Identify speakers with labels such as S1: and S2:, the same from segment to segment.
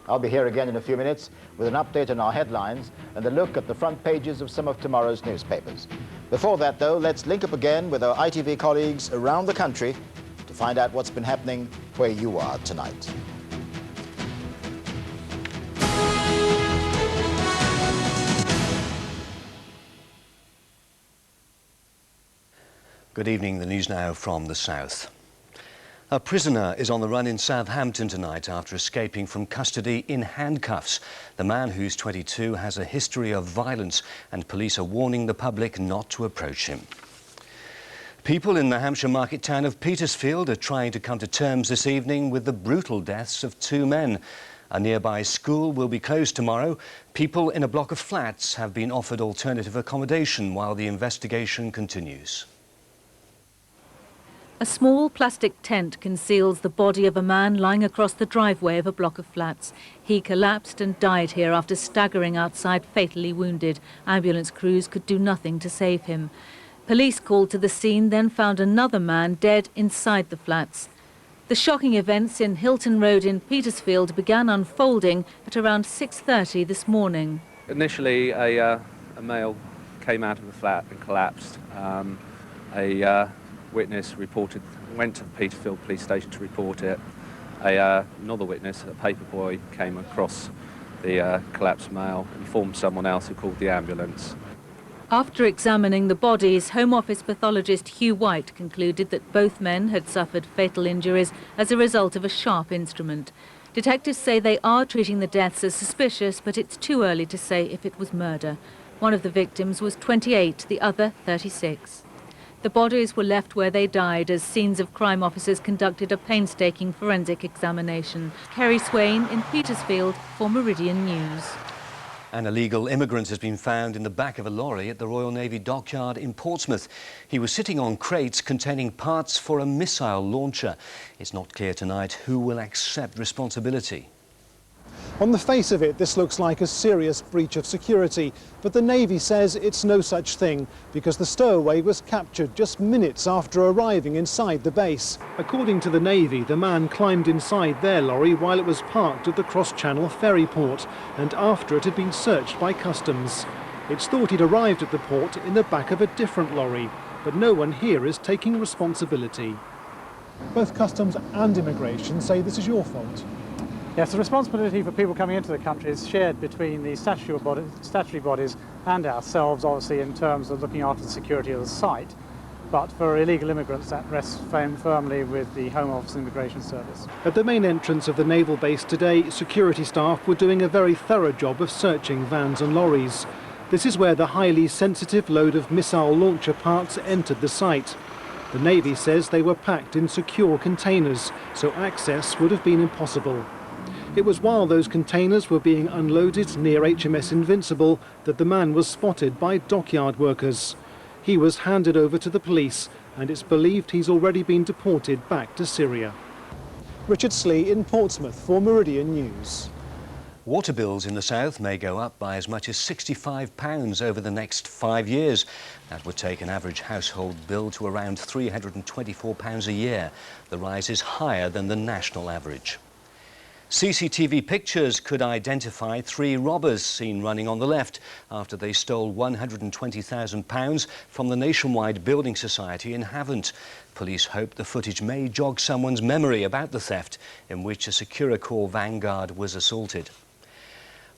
S1: I'll be here again in a few minutes with an update on our headlines and a look at the front pages of some of tomorrow's newspapers. Before that, though, let's link up again with our ITV colleagues around the country to find out what's been happening where you are tonight.
S2: Good evening. The news now from the south. A prisoner is on the run in Southampton tonight after escaping from custody in handcuffs. The man, who's 22, has a history of violence and police are warning the public not to approach him. People in the Hampshire market town of Petersfield are trying to come to terms this evening with the brutal deaths of two men. A nearby school will be closed tomorrow. People in a block of flats have been offered alternative accommodation while the investigation continues.
S3: A small plastic tent conceals the body of a man lying across the driveway of a block of flats. He collapsed and died here after staggering outside, fatally wounded. Ambulance crews could do nothing to save him. Police called to the scene, then found another man dead inside the flats. The shocking events in Hilton Road in Petersfield began unfolding at around 6:30 this morning.
S4: Initially, a male came out of the flat and collapsed. A witness went to the Petersfield police station to report it. Another witness, a paper boy, came across the collapsed male, informed someone else who called the ambulance.
S3: After examining the bodies, Home Office pathologist Hugh White concluded that both men had suffered fatal injuries as a result of a sharp instrument. Detectives say they are treating the deaths as suspicious, but it's too early to say if it was murder. One of the victims was 28, the other 36. The bodies were left where they died as scenes of crime officers conducted a painstaking forensic examination. Kerry Swain in Petersfield for Meridian News.
S2: An illegal immigrant has been found in the back of a lorry at the Royal Navy dockyard in Portsmouth. He was sitting on crates containing parts for a missile launcher. It's not clear tonight who will accept responsibility.
S5: On the face of it, this looks like a serious breach of security, but the Navy says it's no such thing because the stowaway was captured just minutes after arriving inside the base. According to the Navy, the man climbed inside their lorry while it was parked at the cross-channel ferry port and after it had been searched by customs. It's thought he'd arrived at the port in the back of a different lorry, but no one here is taking responsibility. Both customs and immigration say this is your fault.
S6: Yes, the responsibility for people coming into the country is shared between the statutory bodies and ourselves, obviously, in terms of looking after the security of the site. But for illegal immigrants, that rests firmly with the Home Office and Immigration Service.
S5: At the main entrance of the naval base today, security staff were doing a very thorough job of searching vans and lorries. This is where the highly sensitive load of missile launcher parts entered the site. The Navy says they were packed in secure containers, so access would have been impossible. It was while those containers were being unloaded near HMS Invincible that the man was spotted by dockyard workers. He was handed over to the police and it's believed he's already been deported back to Syria. Richard Slee in Portsmouth for Meridian News.
S2: Water bills in the south may go up by as much as £65 over the next 5 years. That would take an average household bill to around £324 a year. The rise is higher than the national average. CCTV pictures could identify 3 robbers seen running on the left after they stole £120,000 from the Nationwide Building Society in Havant. Police hope the footage may jog someone's memory about the theft in which a Securicor vanguard was assaulted.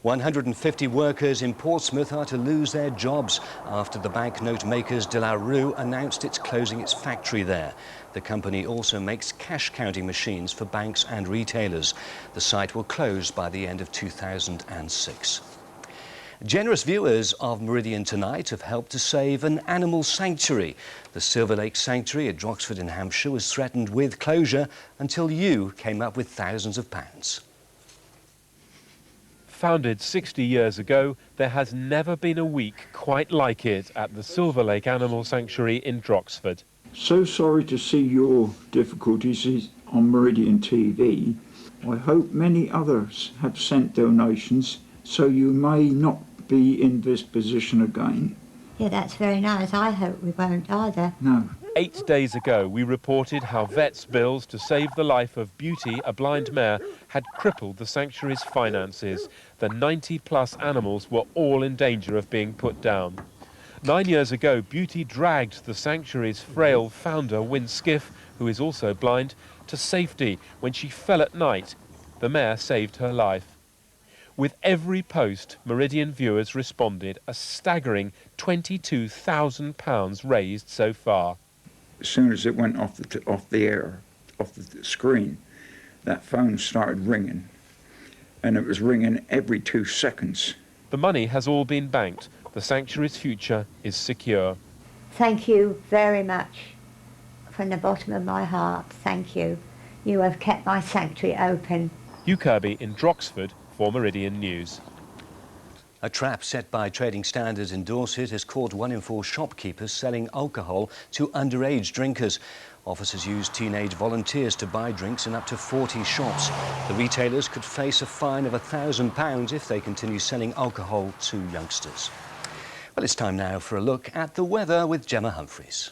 S2: 150 workers in Portsmouth are to lose their jobs after the banknote makers De La Rue announced it's closing its factory there. The company also makes cash counting machines for banks and retailers. The site will close by the end of 2006. Generous viewers of Meridian tonight have helped to save an animal sanctuary. The Silver Lake Sanctuary at Droxford in Hampshire was threatened with closure until you came up with thousands of pounds.
S7: Founded 60 years ago, there has never been a week quite like it at the Silver Lake Animal Sanctuary in Droxford.
S8: So sorry to see your difficulties on Meridian TV. I hope many others have sent donations so you may not be in this position again.
S9: Yeah, that's very nice. I hope we won't either.
S8: No,
S7: 8 days ago, we reported how vets' bills to save the life of Beauty, a blind mare, had crippled the sanctuary's finances. The 90-plus animals were all in danger of being put down. 9 years ago, Beauty dragged the sanctuary's frail founder, Win Skiff, who is also blind, to safety when she fell at night. The mare saved her life. With every post, Meridian viewers responded, a staggering £22,000 raised so far.
S8: As soon as it went off the screen, that phone started ringing, and it was ringing every 2 seconds.
S7: The money has all been banked. The sanctuary's future is secure.
S9: Thank you very much. From the bottom of my heart, thank you. You have kept my sanctuary open.
S7: Hugh Kirby in Droxford for Meridian News.
S2: A trap set by Trading Standards in Dorset has caught 1 in 4 shopkeepers selling alcohol to underage drinkers. Officers used teenage volunteers to buy drinks in up to 40 shops. The retailers could face a fine of £1,000 if they continue selling alcohol to youngsters. Well, it's time now for a look at the weather with Gemma Humphreys.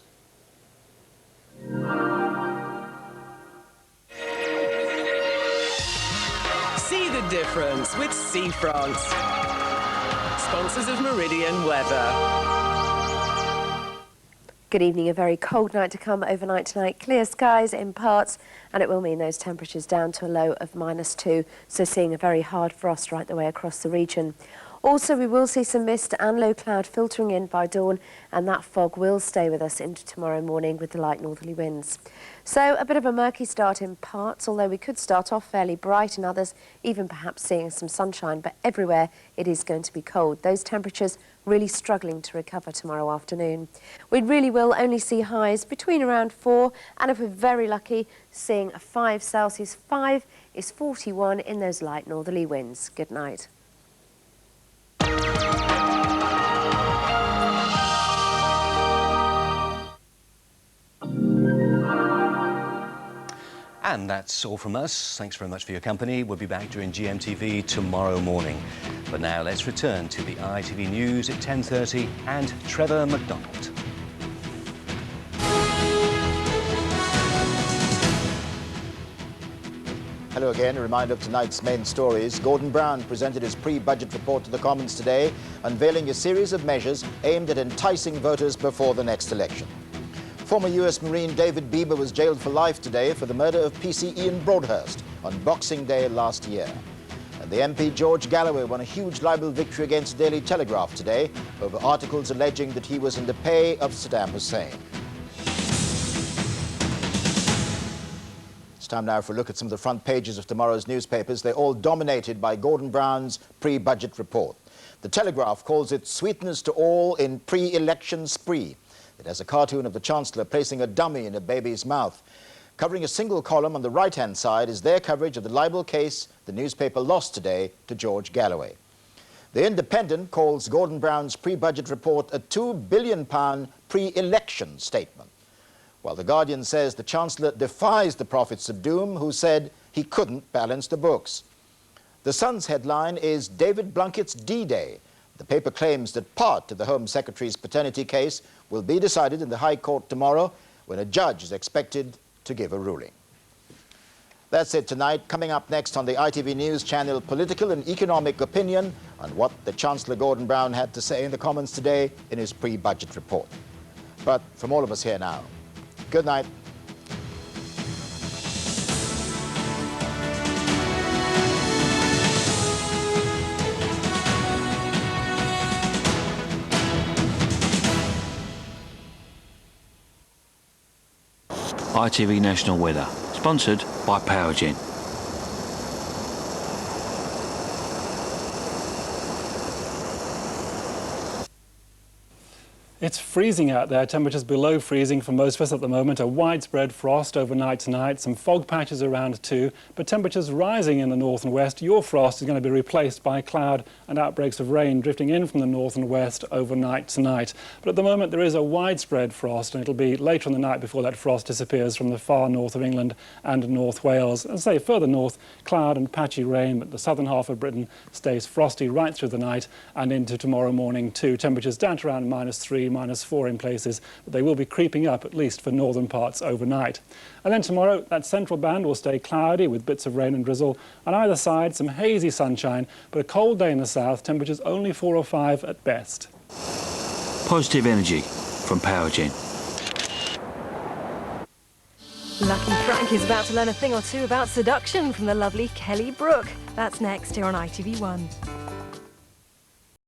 S10: See the difference with Seafront, sponsors of Meridian Weather.
S11: Good evening. A very cold night to come overnight tonight. Clear skies in parts, and it will mean those temperatures down to a low of -2, so seeing a very hard frost right the way across the region. Also, we will see some mist and low cloud filtering in by dawn, and that fog will stay with us into tomorrow morning with the light northerly winds. So a bit of a murky start in parts, although we could start off fairly bright in others, even perhaps seeing some sunshine, but everywhere it is going to be cold. Those temperatures really struggling to recover tomorrow afternoon. We really will only see highs between around 4, and if we're very lucky, seeing a 5 Celsius. 5 is 41 in those light northerly winds. Good night.
S2: And that's all from us. Thanks very much for your company. We'll be back during GMTV tomorrow morning. But now let's return to the ITV News at 10:30 and Trevor McDonald.
S1: Hello again. A reminder of tonight's main stories. Gordon Brown presented his pre-budget report to the Commons today, unveiling a series of measures aimed at enticing voters before the next election. Former US Marine David Bieber was jailed for life today for the murder of PC Ian Broadhurst on Boxing Day last year. And the MP George Galloway won a huge libel victory against the Daily Telegraph today over articles alleging that he was in the pay of Saddam Hussein. It's time now for a look at some of the front pages of tomorrow's newspapers. They're all dominated by Gordon Brown's pre-budget report. The Telegraph calls it sweetness to all in pre-election spree. It has a cartoon of the Chancellor placing a dummy in a baby's mouth. Covering a single column on the right-hand side is their coverage of the libel case the newspaper lost today to George Galloway. The Independent calls Gordon Brown's pre-budget report a £2 billion pre-election statement, while The Guardian says the Chancellor defies the prophets of doom who said he couldn't balance the books. The Sun's headline is David Blunkett's D-Day. The paper claims that part of the Home Secretary's paternity case will be decided in the High Court tomorrow, when a judge is expected to give a ruling. That's it tonight. Coming up next on the ITV News channel, political and economic opinion on what the Chancellor Gordon Brown had to say in the Commons today in his pre-budget report. But from all of us here now, good night.
S12: ITV National Weather, sponsored by Powergen.
S6: It's freezing out there, temperatures below freezing for most of us at the moment. A widespread frost overnight tonight, some fog patches around too, but temperatures rising in the north and west. Your frost is going to be replaced by cloud and outbreaks of rain drifting in from the north and west overnight tonight. But at the moment there is a widespread frost, and it'll be later in the night before that frost disappears from the far north of England and North Wales. As I say, further north, cloud and patchy rain, but the southern half of Britain stays frosty right through the night and into tomorrow morning too. Temperatures down to around -3,
S13: -3, -4 in places, but they will be creeping up at least for northern parts overnight. And then tomorrow, that central band will stay cloudy with bits of rain and drizzle. On either side, some hazy sunshine, but a cold day in the south, temperatures only 4 or 5 at best.
S12: Positive energy from PowerGen.
S14: Lucky Frank is about to learn a thing or two about seduction from the lovely Kelly Brook. That's next here on ITV1.